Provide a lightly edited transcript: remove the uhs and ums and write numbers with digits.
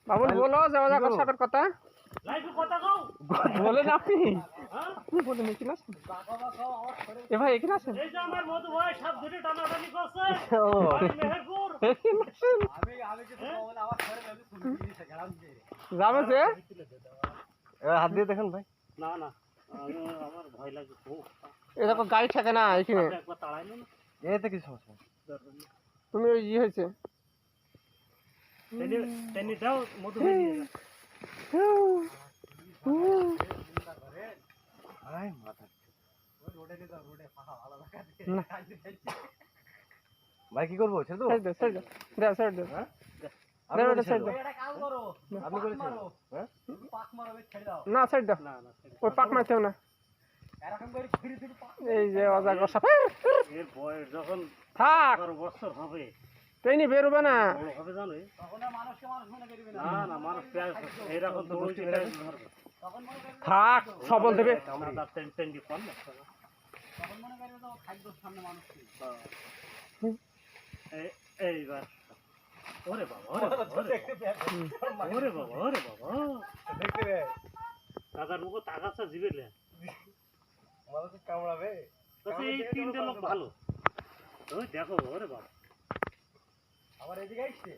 বাবুল বলো যাওয়া যাক সাপের কথা বলেন আপনি আপনি বলেন এখানে আসেন এ ভাই এখানে আসেন যাবে যে হাত দিয়ে দেখেন ভাই। না না আমার ভয় লাগে এ দেখো গাড়ি থাকে না এখানে একবার তাড়াইলো না এতে কি সমস্যা? তুমি ওই ইয়ে হয়েছে তেনি দাও মধু হয়ে দিয়ে আয় মাথা ভাই কি করবো ছেড়ে দেবো? আপনি করেছেন? হ্যাঁ? না সাইড দাও না না ওই পাক মারতেও না এই যে অজাগর সাপ এর বয়স যখন থাক 12 বছর হবে ট্রেনে বেরোবে না বড় হবে জানো না না মানুষ এরকম তো বলছি ধরবে থাক সবল দেবে দাদা টেন দি ফোন এইবার ওরে বাবা ওরে বাবা দাদার মুখ তাকাচ্ছে জিবেলে কামড়াবে এই তিনটে লোক ভালো ওই দেখো ওরে বাবা আবার এদিকে আসছে